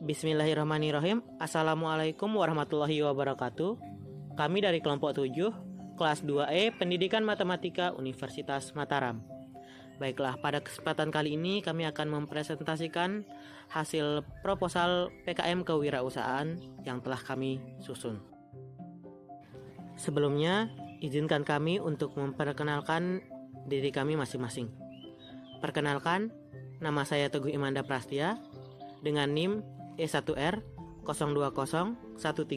Bismillahirrahmanirrahim. Assalamualaikum warahmatullahi wabarakatuh. Kami dari kelompok 7, kelas 2E, Pendidikan Matematika Universitas Mataram. Baiklah, pada kesempatan kali ini kami akan mempresentasikan hasil proposal PKM Kewirausahaan yang telah kami susun. Sebelumnya, izinkan kami untuk memperkenalkan diri kami masing-masing. Perkenalkan, nama saya Teguh Imanda Prastia dengan NIM E1R 020135.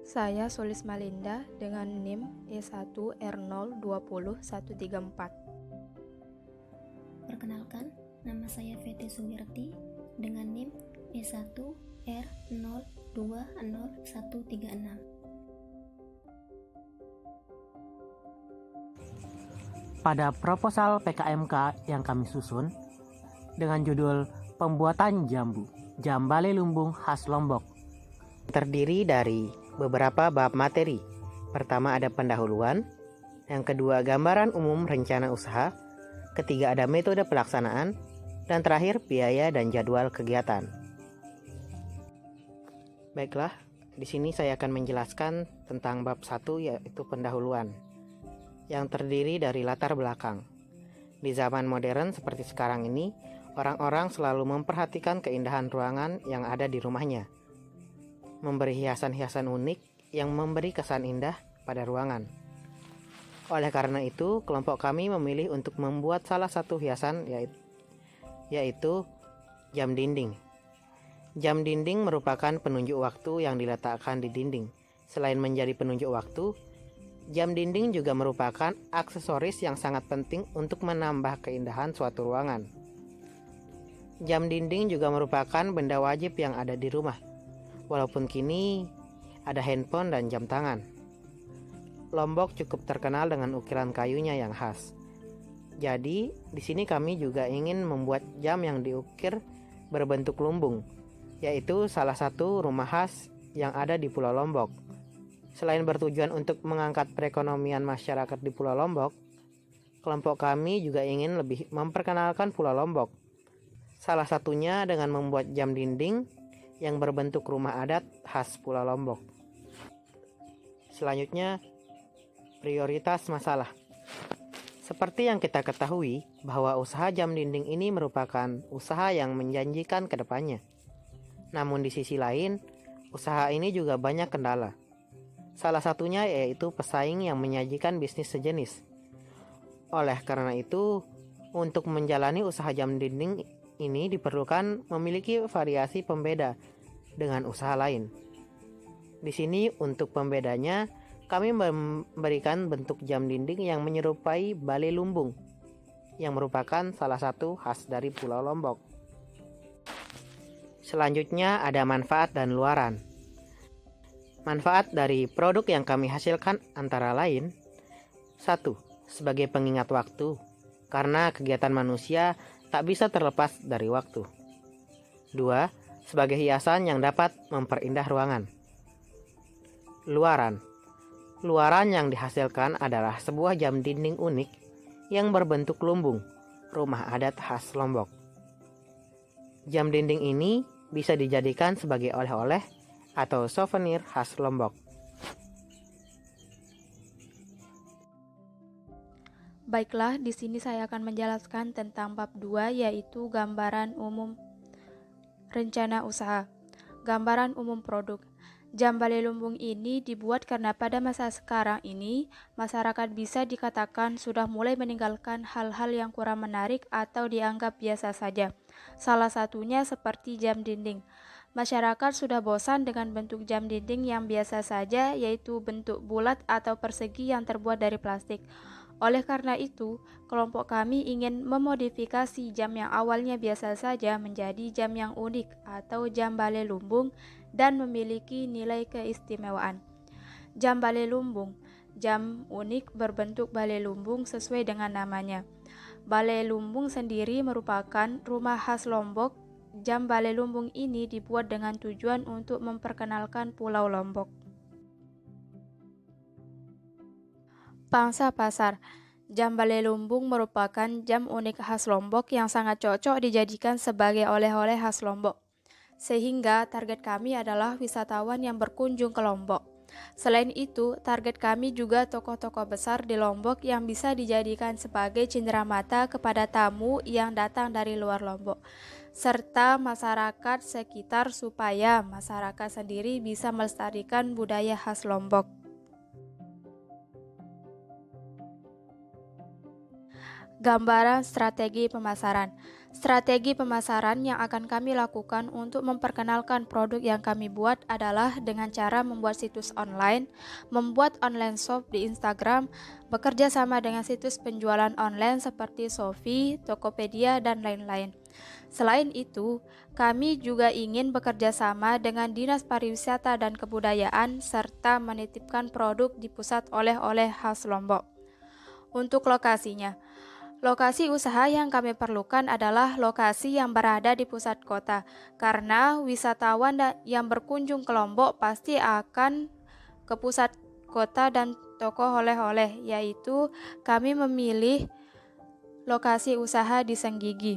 Saya Solis Malinda dengan NIM E1R020134. Perkenalkan, nama saya Feti Suwirti dengan NIM E1R020136. Pada proposal PKMK yang kami susun dengan judul Pembuatan Jambu, Jambale Lumbung khas Lombok, terdiri dari beberapa bab materi. Pertama ada pendahuluan, yang kedua gambaran umum rencana usaha, ketiga ada metode pelaksanaan, dan terakhir biaya dan jadwal kegiatan. Baiklah, di sini saya akan menjelaskan tentang bab 1, yaitu pendahuluan, yang terdiri dari latar belakang. Di zaman modern seperti sekarang ini, orang-orang selalu memperhatikan keindahan ruangan yang ada di rumahnya, memberi hiasan-hiasan unik yang memberi kesan indah pada ruangan. Oleh karena itu, kelompok kami memilih untuk membuat salah satu hiasan yaitu jam dinding. Jam dinding merupakan penunjuk waktu yang diletakkan di dinding. Selain menjadi penunjuk waktu, jam dinding juga merupakan aksesoris yang sangat penting untuk menambah keindahan suatu ruangan. Jam dinding juga merupakan benda wajib yang ada di rumah, walaupun kini ada handphone dan jam tangan. Lombok cukup terkenal dengan ukiran kayunya yang khas. Jadi, di sini kami juga ingin membuat jam yang diukir berbentuk lumbung, yaitu salah satu rumah khas yang ada di Pulau Lombok. Selain bertujuan untuk mengangkat perekonomian masyarakat di Pulau Lombok, kelompok kami juga ingin lebih memperkenalkan Pulau Lombok. Salah satunya dengan membuat jam dinding yang berbentuk rumah adat khas Pulau Lombok. Selanjutnya, prioritas masalah. Seperti yang kita ketahui bahwa usaha jam dinding ini merupakan usaha yang menjanjikan ke depannya. Namun di sisi lain, usaha ini juga banyak kendala. Salah satunya yaitu pesaing yang menyajikan bisnis sejenis. Oleh karena itu, untuk menjalani usaha jam dinding ini diperlukan memiliki variasi pembeda dengan usaha lain. Di sini untuk pembedanya, kami memberikan bentuk jam dinding yang menyerupai bale lumbung, yang merupakan salah satu khas dari Pulau Lombok. Selanjutnya ada manfaat dan luaran. Manfaat dari produk yang kami hasilkan antara lain: 1. Sebagai pengingat waktu, karena kegiatan manusia tak bisa terlepas dari waktu. 2. Sebagai hiasan yang dapat memperindah ruangan. Luaran. Luaran yang dihasilkan adalah sebuah jam dinding unik yang berbentuk lumbung, rumah adat khas Lombok. Jam dinding ini bisa dijadikan sebagai oleh-oleh atau souvenir khas Lombok. Baiklah, di sini saya akan menjelaskan tentang bab 2, yaitu gambaran umum rencana usaha. Gambaran umum produk. Jambale lumbung ini dibuat karena pada masa sekarang ini, masyarakat bisa dikatakan sudah mulai meninggalkan hal-hal yang kurang menarik atau dianggap biasa saja. Salah satunya seperti jam dinding. Masyarakat sudah bosan dengan bentuk jam dinding yang biasa saja, yaitu bentuk bulat atau persegi yang terbuat dari plastik. Oleh karena itu, kelompok kami ingin memodifikasi jam yang awalnya biasa saja menjadi jam yang unik atau jam bale lumbung dan memiliki nilai keistimewaan. Jam bale lumbung, jam unik berbentuk bale lumbung sesuai dengan namanya. Bale lumbung sendiri merupakan rumah khas Lombok. Jam bale lumbung ini dibuat dengan tujuan untuk memperkenalkan Pulau Lombok. Pangsa pasar. Jam bale lumbung merupakan jam unik khas Lombok yang sangat cocok dijadikan sebagai oleh-oleh khas Lombok. sehingga target kami adalah wisatawan yang berkunjung ke Lombok. Selain itu, target kami juga tokoh-tokoh besar di Lombok yang bisa dijadikan sebagai cenderamata kepada tamu yang datang dari luar Lombok, serta masyarakat sekitar supaya masyarakat sendiri bisa melestarikan budaya khas Lombok. Gambaran strategi pemasaran. Strategi pemasaran yang akan kami lakukan untuk memperkenalkan produk yang kami buat adalah dengan cara membuat situs online, membuat online shop di Instagram, bekerja sama dengan situs penjualan online seperti Shopee, Tokopedia, dan lain-lain. Selain itu, kami juga ingin bekerja sama dengan Dinas Pariwisata dan Kebudayaan serta menitipkan produk di pusat oleh-oleh khas Lombok. Untuk lokasinya, lokasi usaha yang kami perlukan adalah lokasi yang berada di pusat kota, karena wisatawan yang berkunjung ke Lombok pasti akan ke pusat kota dan toko oleh-oleh, yaitu kami memilih lokasi usaha di Senggigi.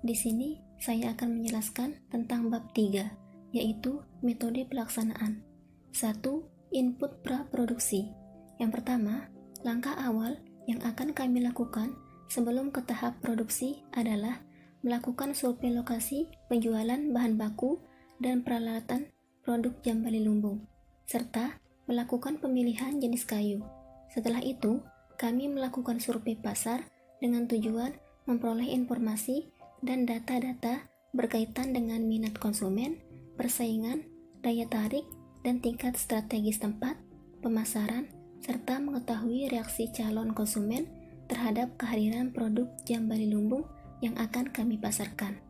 Di sini saya akan menjelaskan tentang bab 3, yaitu metode pelaksanaan. 1. Input praproduksi. Yang pertama, langkah awal yang akan kami lakukan sebelum ke tahap produksi adalah melakukan survei lokasi penjualan bahan baku dan peralatan produk Jambali Lumbung, serta melakukan pemilihan jenis kayu. Setelah itu, kami melakukan survei pasar dengan tujuan memperoleh informasi dan data-data berkaitan dengan minat konsumen, persaingan, daya tarik, dan tingkat strategis tempat, pemasaran, serta mengetahui reaksi calon konsumen terhadap kehadiran produk Jambali Lumbung yang akan kami pasarkan.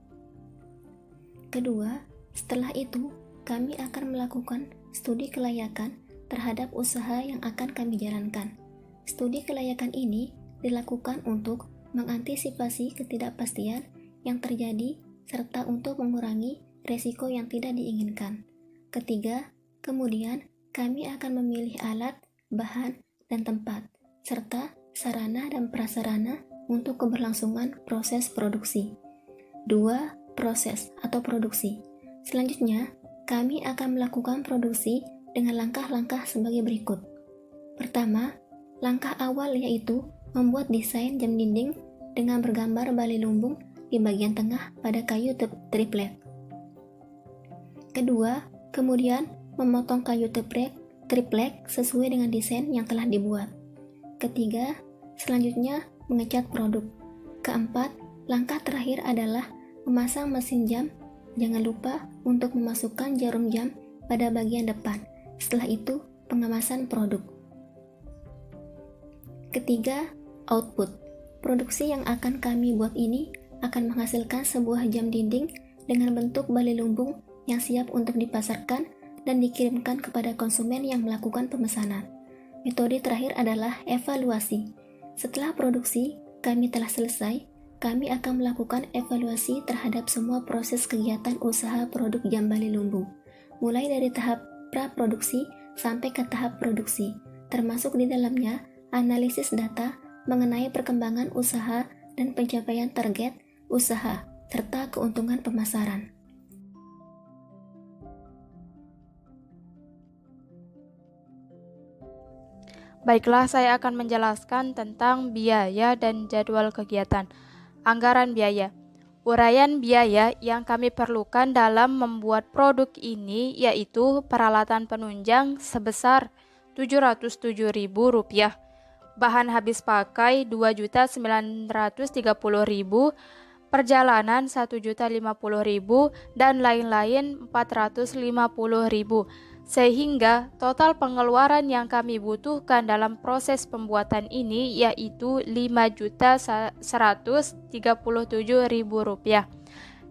Kedua, setelah itu, kami akan melakukan studi kelayakan terhadap usaha yang akan kami jalankan. Studi kelayakan ini dilakukan untuk mengantisipasi ketidakpastian yang terjadi serta untuk mengurangi resiko yang tidak diinginkan. Ketiga, kemudian kami akan memilih alat, bahan, dan tempat, serta sarana dan prasarana untuk keberlangsungan proses produksi. 2. Proses atau produksi. Selanjutnya, kami akan melakukan produksi dengan langkah-langkah sebagai berikut. Pertama, langkah awal yaitu membuat desain jam dinding dengan bergambar Bali Lumbung di bagian tengah pada kayu triplek. Kedua, kemudian memotong kayu triplek sesuai dengan desain yang telah dibuat. Ketiga, selanjutnya mengecat produk. Keempat, langkah terakhir adalah memasang mesin jam. Jangan lupa untuk memasukkan jarum jam pada bagian depan. Setelah itu, pengemasan produk. Ketiga, output. Produksi yang akan kami buat ini akan menghasilkan sebuah jam dinding dengan bentuk Bali Lumbung yang siap untuk dipasarkan dan dikirimkan kepada konsumen yang melakukan pemesanan. Metode terakhir adalah evaluasi. Setelah produksi kami telah selesai, kami akan melakukan evaluasi terhadap semua proses kegiatan usaha produk jam Bali Lumbung, mulai dari tahap praproduksi sampai ke tahap produksi, termasuk di dalamnya analisis data mengenai perkembangan usaha dan pencapaian target usaha, serta keuntungan pemasaran. Baiklah, saya akan menjelaskan tentang biaya dan jadwal kegiatan. Anggaran biaya. Uraian biaya yang kami perlukan dalam membuat produk ini yaitu peralatan penunjang sebesar Rp707.000, bahan habis pakai Rp2.930.000, perjalanan Rp1.050.000, dan lain-lain Rp450.000, sehingga total pengeluaran yang kami butuhkan dalam proses pembuatan ini yaitu Rp5.137.000,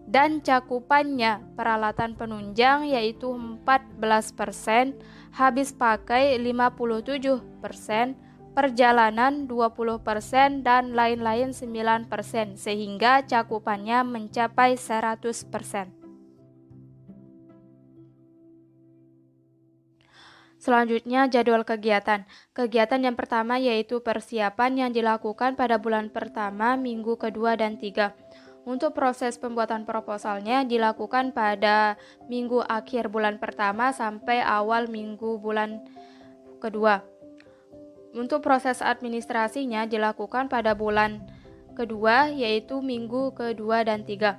dan cakupannya peralatan penunjang yaitu 14%, habis pakai 57%, perjalanan 20%, dan lain-lain 9%, sehingga cakupannya mencapai 100%. Selanjutnya, jadwal kegiatan. Kegiatan yang pertama yaitu persiapan yang dilakukan pada bulan pertama, minggu kedua, dan 3. Untuk proses pembuatan proposalnya dilakukan pada minggu akhir bulan pertama sampai awal minggu bulan kedua. Untuk proses administrasinya dilakukan pada bulan kedua, yaitu minggu kedua dan 3.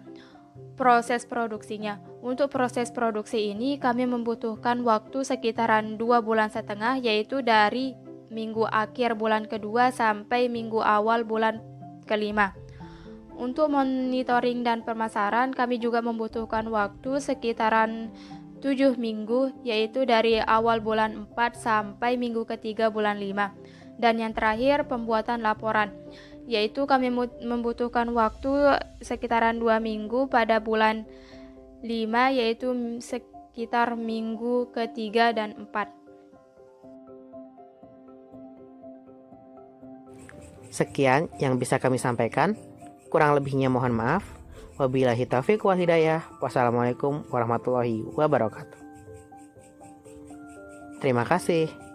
Proses produksinya. Untuk proses produksi ini kami membutuhkan waktu sekitaran 2,5 bulan, yaitu dari minggu akhir bulan kedua sampai minggu awal bulan kelima. Untuk monitoring dan pemasaran kami juga membutuhkan waktu sekitaran 7 minggu, yaitu dari awal bulan 4 sampai minggu ketiga bulan 5. Dan yang terakhir, pembuatan laporan, yaitu kami membutuhkan waktu sekitaran 2 minggu pada bulan 5, yaitu sekitar minggu ketiga dan 4. Sekian yang bisa kami sampaikan. Kurang lebihnya mohon maaf. Wabillahi taufiq wal hidayah. Wassalamualaikum warahmatullahi wabarakatuh. Terima kasih.